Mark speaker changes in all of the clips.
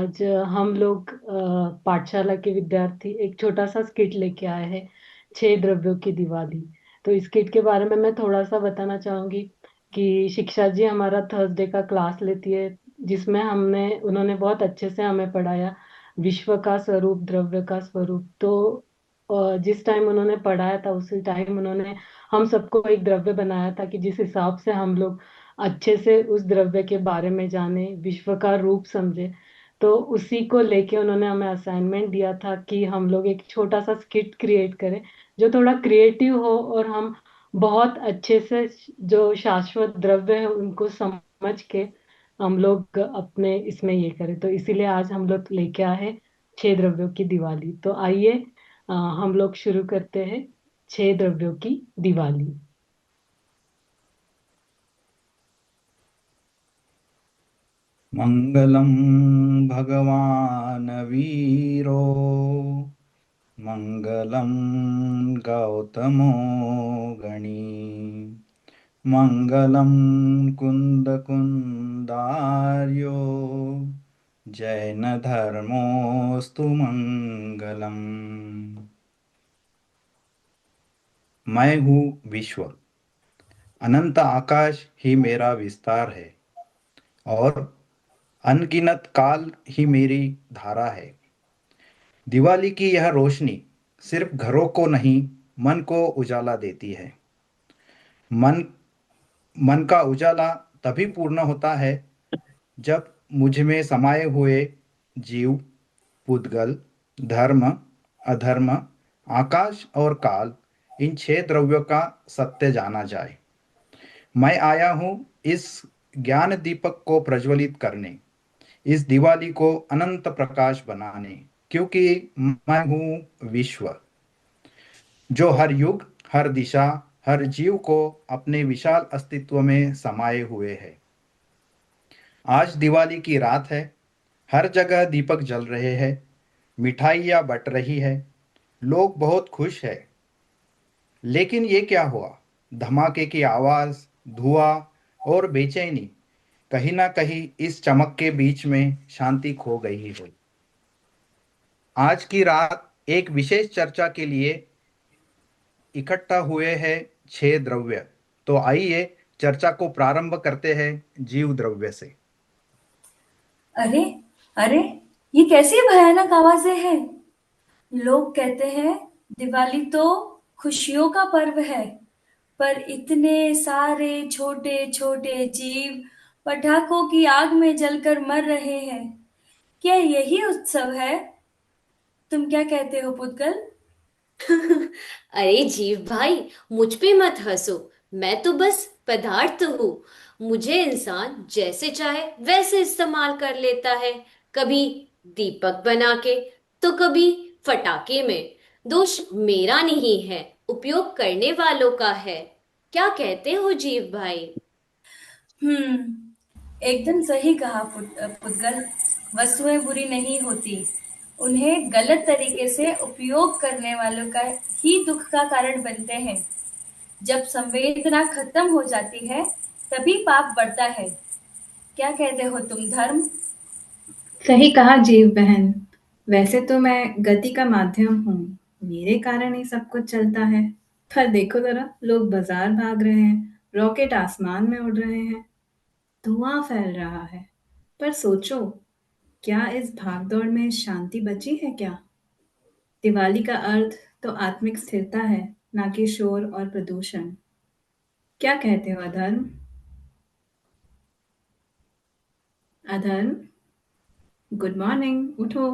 Speaker 1: आज हम लोग पाठशाला के विद्यार्थी एक छोटा सा स्किट लेके आए हैं, 6 द्रव्यों की दिवाली। तो इस स्किट के बारे में मैं थोड़ा सा बताना चाहूंगी कि शिक्षा जी हमारा थर्सडे का क्लास लेती है, जिसमें हमने उन्होंने बहुत अच्छे से हमें पढ़ाया विश्व का स्वरूप, द्रव्य का स्वरूप। तो जिस टाइम उन्होंने पढ़ाया था उसी टाइम उन्होंने हम सबको एक द्रव्य बनाया था कि जिस हिसाब से हम लोग अच्छे से उस द्रव्य के बारे में जाने, विश्व का रूप समझे। तो उसी को लेके उन्होंने हमें असाइनमेंट दिया था कि हम लोग एक छोटा सा स्किट क्रिएट करें जो थोड़ा क्रिएटिव हो, और हम बहुत अच्छे से जो शाश्वत द्रव्य है उनको समझ के हम लोग अपने इसमें ये करें। तो इसीलिए आज हम लोग लेके आए हैं 6 द्रव्यों की दिवाली। तो आइए हम लोग शुरू करते हैं 6 द्रव्यों की दिवाली।
Speaker 2: मङ्गलं भगवान् वीरो मङ्गलं गौतमो गणी मङ्गलं कुन्दकुन्दार्यो जैनधर्मोऽस्तु मङ्गलम्। मैं हूँ विश्व, अनंत आकाश ही मेरा विस्तार है और अनगिनत काल ही मेरी धारा है। दिवाली की यह रोशनी सिर्फ घरों को नहीं, मन को उजाला देती है। मन मन का उजाला तभी पूर्ण होता है जब मुझ में समाये हुए जीव, पुद्गल, धर्म, अधर्म, आकाश और काल, इन 6 द्रव्यों का सत्य जाना जाए। मैं आया हूँ इस ज्ञान दीपक को प्रज्वलित करने, इस दिवाली को अनंत प्रकाश बनाने, क्योंकि मैं हूँ विश्व, जो हर युग, हर दिशा, हर जीव को अपने विशाल अस्तित्व में समाये हुए है। आज दिवाली की रात है, हर जगह दीपक जल रहे हैं, मिठाइयाँ बट रही है, लोग बहुत खुश है। लेकिन ये क्या हुआ? धमाके की आवाज, धुआं और बेचैनी, कहीं ना कहीं इस चमक के बीच में शांति खो गई है। आज की रात एक विशेष चर्चा के लिए इकट्ठा हुए हैं 6 द्रव्य। तो आइए चर्चा को प्रारंभ करते हैं जीव द्रव्य से।
Speaker 3: अरे अरे, ये कैसी भयानक आवाजें हैं। लोग कहते हैं दिवाली तो खुशियों का पर्व है, पर इतने सारे छोटे छोटे जीव पटाखों की आग में जलकर मर रहे हैं। क्या यही उत्सव है? तुम क्या कहते हो पुद्गल?
Speaker 4: अरे जीव भाई, मुझ पे मत हंसो। मैं तो बस पदार्थ हूँ। मुझे इंसान जैसे चाहे वैसे इस्तेमाल कर लेता है। कभी दीपक बना के, तो कभी फटाके में। दोष मेरा नहीं है, उपयोग करने वालों का है। क्या कहते हो जीव भाई?
Speaker 3: एकदम सही कहा पुद्गल। वस्तुएं बुरी नहीं होती, उन्हें गलत तरीके से उपयोग करने वालों का ही दुख का कारण बनते हैं। जब संवेदना खत्म हो जाती है, तभी पाप बढ़ता है। क्या कहते हो तुम धर्म?
Speaker 5: सही कहा जीव बहन। वैसे तो मैं गति का माध्यम हूँ, मेरे कारण ही सब कुछ चलता है। पर देखो जरा, लोग बाजार भाग रहे हैं, रॉकेट आसमान में उड़ रहे हैं, धुआं फैल रहा है। पर सोचो, क्या इस भागदौड़ में शांति बची है क्या? दिवाली का अर्थ तो आत्मिक स्थिरता है, ना कि शोर और प्रदूषण। क्या कहते हो अधर्म? अधर्म, गुड मॉर्निंग, उठो।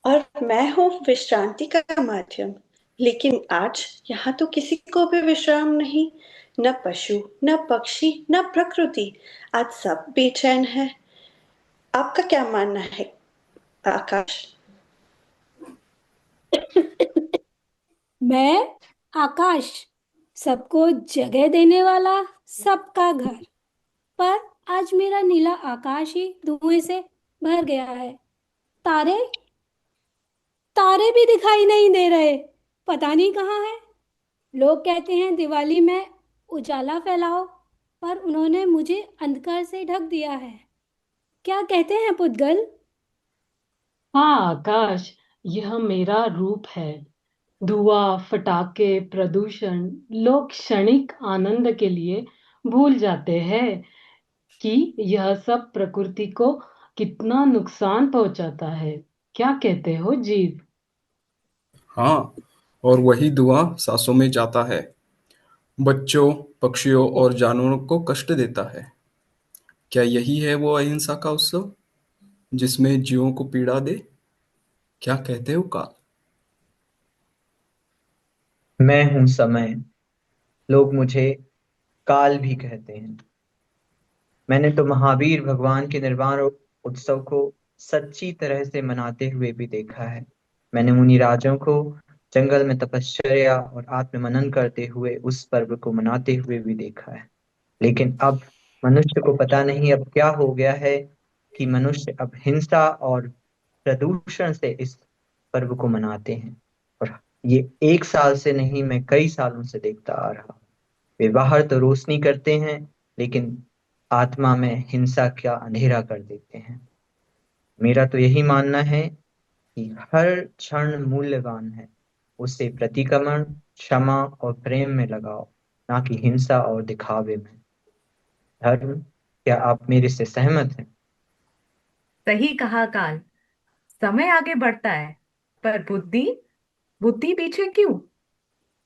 Speaker 6: और मैं हूँ विश्रांति का माध्यम। लेकिन आज यहाँ तो किसी को भी विश्राम नहीं। न पशु, न पक्षी, न प्रकृति। आज सब बेचैन है। आपका क्या मानना है आकाश?
Speaker 7: मैं आकाश, सबको जगह देने वाला, सबका घर। पर आज मेरा नीला आकाश ही धुएं से भर गया है। तारे तारे भी दिखाई नहीं दे रहे, पता नहीं कहाँ है। लोग कहते हैं दिवाली में उजाला फैलाओ, पर उन्होंने मुझे अंधकार से ढक दिया है। क्या कहते हैं पुद्गल?
Speaker 1: हाँ आकाश, यह मेरा रूप है। धुआं, फटाके, प्रदूषण, लोग क्षणिक आनंद के लिए भूल जाते हैं कि यह सब प्रकृति को कितना नुकसान पहुंचाता है। क्या कहते हो जीव?
Speaker 8: हाँ, और वही धुआं सांसों में जाता है, बच्चों, पक्षियों और जानवरों को कष्ट देता है। क्या यही है वो अहिंसा का उत्सव जिसमें जीवों को पीड़ा दे? क्या कहते हो काल?
Speaker 9: मैं हूँ समय। लोग मुझे काल भी कहते हैं। मैंने तो महावीर भगवान के निर्वाण उत्सव को सच्ची तरह से मनाते हुए भी देखा है। मैंने मुनि राजों को जंगल में तपश्चर्या और आत्ममनन करते हुए उस पर्व को मनाते हुए भी देखा है। लेकिन अब मनुष्य को पता नहीं अब क्या हो गया है कि मनुष्य अब हिंसा और प्रदूषण से इस पर्व को मनाते हैं। और ये एक साल से नहीं, मैं कई सालों से देखता आ रहा हूँ। वे बाहर तो रोशनी करते हैं, लेकिन आत्मा में हिंसा का अंधेरा कर देते हैं। मेरा तो यही मानना है कि हर क्षण मूल्यवान है। उसे प्रतिक्रमण, क्षमा और प्रेम में लगाओ, ना कि हिंसा और दिखावे में। धर्म, क्या आप मेरे से सहमत हैं?
Speaker 10: सही कहा काल। समय आगे बढ़ता है, पर बुद्धि बुद्धि पीछे क्यों?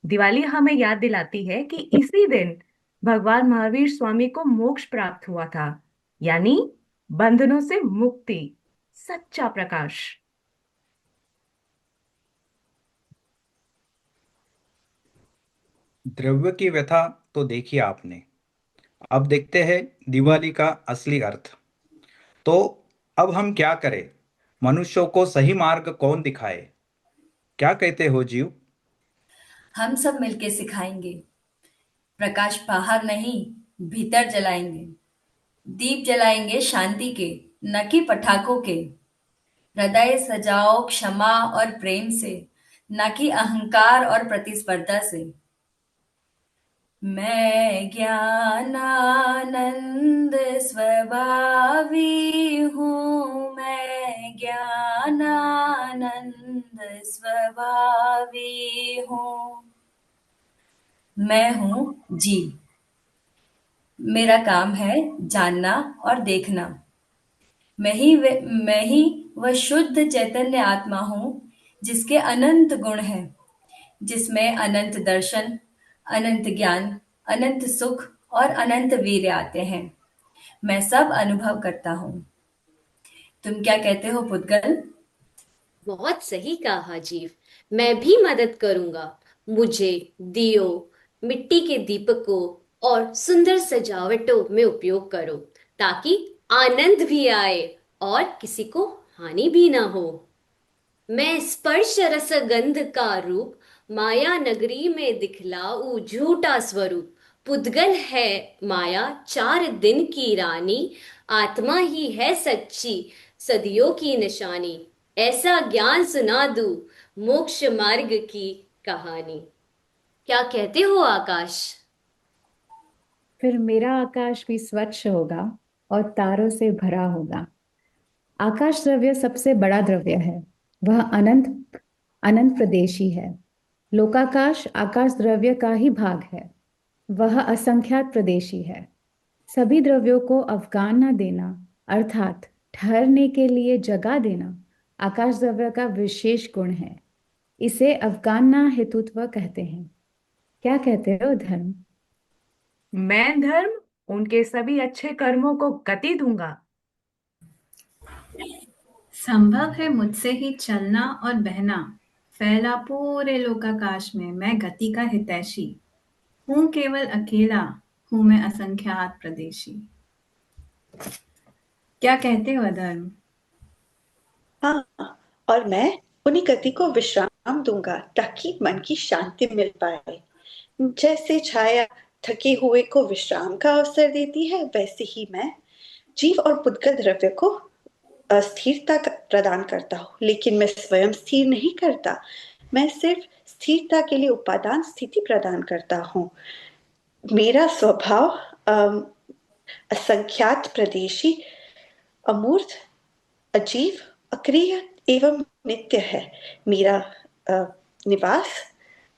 Speaker 10: दिवाली हमें याद दिलाती है कि इसी दिन भगवान महावीर स्वामी को मोक्ष प्राप्त हुआ था, यानी बंधनों से मुक्ति, सच्चा प्रकाश।
Speaker 2: द्रव्य की व्यथा तो देखी आपने। अब देखते हैं दिवाली का असली अर्थ। तो अब हम क्या करें? मनुष्यों को सही मार्ग कौन दिखाए? क्या कहते हो जीव?
Speaker 3: हम सब मिलके सिखाएंगे। प्रकाश बाहर नहीं, भीतर जलाएंगे। दीप जलाएंगे शांति के, न कि पटाखों के। हृदय सजाओ क्षमा और प्रेम से, न कि अहंकार और प्रतिस्पर्धा से। मैं ज्ञानानंद स्वभावी हूँ, मैं ज्ञानानंद स्वभावी हूँ। मैं हूँ जीव। मेरा काम है जानना और देखना। मैं ही वह शुद्ध चैतन्य आत्मा हूँ जिसके अनंत गुण हैं, जिसमें अनंत दर्शन, अनंत ज्ञान, अनंत सुख और अनंत वीर्य आते हैं। मैं सब अनुभव करता हूँ। तुम क्या कहते हो पुद्गल?
Speaker 4: बहुत सही कहा जीव। मैं भी मदद करूंगा। मुझे दियो, मिट्टी के दीपकों और सुंदर सजावटों में उपयोग करो, ताकि आनंद भी आए और किसी को हानि भी ना हो। मैं स्पर्श रस गंध का रूप माया नगरी में दिखलाऊं झूठा स्वरूप। पुद्गल है माया 4 दिन की रानी, आत्मा ही है सच्ची सदियों की निशानी। ऐसा ज्ञान सुना दूं मोक्ष मार्ग की कहानी। क्या कहते हो आकाश?
Speaker 5: फिर मेरा आकाश भी स्वच्छ होगा और तारों से भरा होगा। आकाश द्रव्य सबसे बड़ा द्रव्य है। वह अनंत अनंत प्रदेशी है। लोकाकाश आकाश द्रव्य का ही भाग है। वह असंख्यात प्रदेशी है। सभी द्रव्यों को अवगान न देना, अर्थात ठहरने के लिए जगह देना, आकाश द्रव्य का विशेष गुण है। इसे अवगानना हेतुत्व कहते हैं। क्या कहते हो धर्म?
Speaker 10: मैं धर्म उनके सभी अच्छे कर्मों को गति दूंगा।
Speaker 5: संभव है मुझसे ही चलना और बहना, फैला पूरे लोकाकाश में। मैं गति का हितैषी हूँ, केवल अकेला हूँ मैं असंख्यात प्रदेशी। क्या कहते हो अधर्म?
Speaker 6: हाँ, और मैं उन्हीं गति को विश्राम दूंगा ताकि मन की शांति मिल पाए। जैसे छाया थके हुए को विश्राम का अवसर देती है, वैसे ही मैं जीव और पुद्गल द्रव्य को स्थिरता प्रदान करता हूँ। लेकिन मैं स्वयं स्थिर नहीं करता, मैं सिर्फ स्थिरता के लिए उपादान स्थिति प्रदान करता हूँ। मेरा स्वभाव असंख्यात प्रदेशी, अमूर्त, अजीव, अक्रिय, एवं नित्य है। मेरा निवास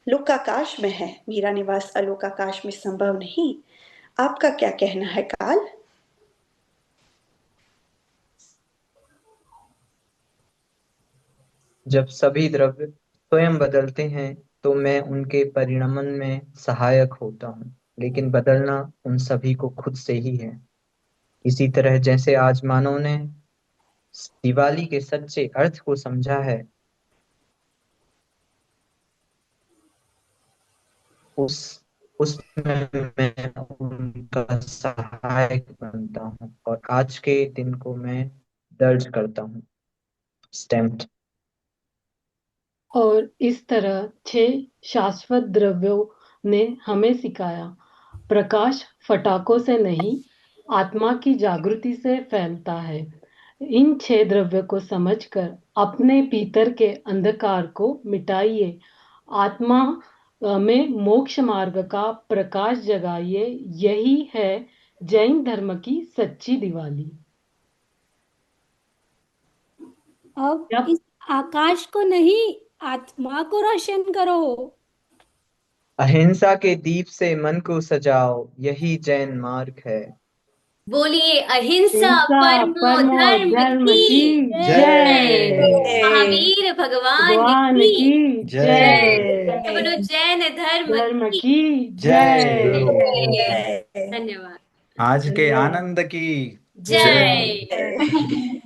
Speaker 6: लोकाकाश में है, मेरा निवास अलोकाकाश में संभव नहीं। आपका क्या कहना है काल?
Speaker 9: जब सभी द्रव्य स्वयं बदलते हैं तो मैं उनके परिणमन में सहायक होता हूँ, लेकिन बदलना उन सभी को खुद से ही है। इसी तरह जैसे आज मानव ने दिवाली के सच्चे अर्थ को समझा है, उस उसमें मैं उनका सहायक बनता हूँ और आज के दिन को मैं दर्ज करता हूँ। स्टैम्प्ड।
Speaker 1: और इस तरह 6 शाश्वत द्रव्यों ने हमें सिखाया, प्रकाश फटाकों से नहीं, आत्मा की जागृति से फैलता है। इन 6 द्रव्यों को समझकर अपने भीतर के अंधकार को मिटाइए, आत्मा में मोक्ष मार्ग का प्रकाश जगाइए। यही है जैन धर्म की सच्ची दिवाली।
Speaker 7: अब
Speaker 1: जब
Speaker 7: इस आकाश को नहीं, आत्मा को रोशन करो।
Speaker 9: अहिंसा के दीप से मन को सजाओ, यही जैन मार्ग है।
Speaker 4: बोलिए अहिंसा
Speaker 1: हिंसा
Speaker 4: परमो
Speaker 1: परमो
Speaker 4: धर्म
Speaker 1: धर्म की
Speaker 4: की
Speaker 1: जय,
Speaker 4: जय। महावीर भगवान
Speaker 1: भगवान
Speaker 4: की
Speaker 1: की
Speaker 4: जय।
Speaker 1: जय,
Speaker 4: बोलो जैन धर्म
Speaker 1: धर्म
Speaker 4: की
Speaker 1: की जय।
Speaker 4: जय। धन्यवाद।
Speaker 2: आज के
Speaker 1: धन्यवाद।
Speaker 2: आनंद की जय।
Speaker 4: जय।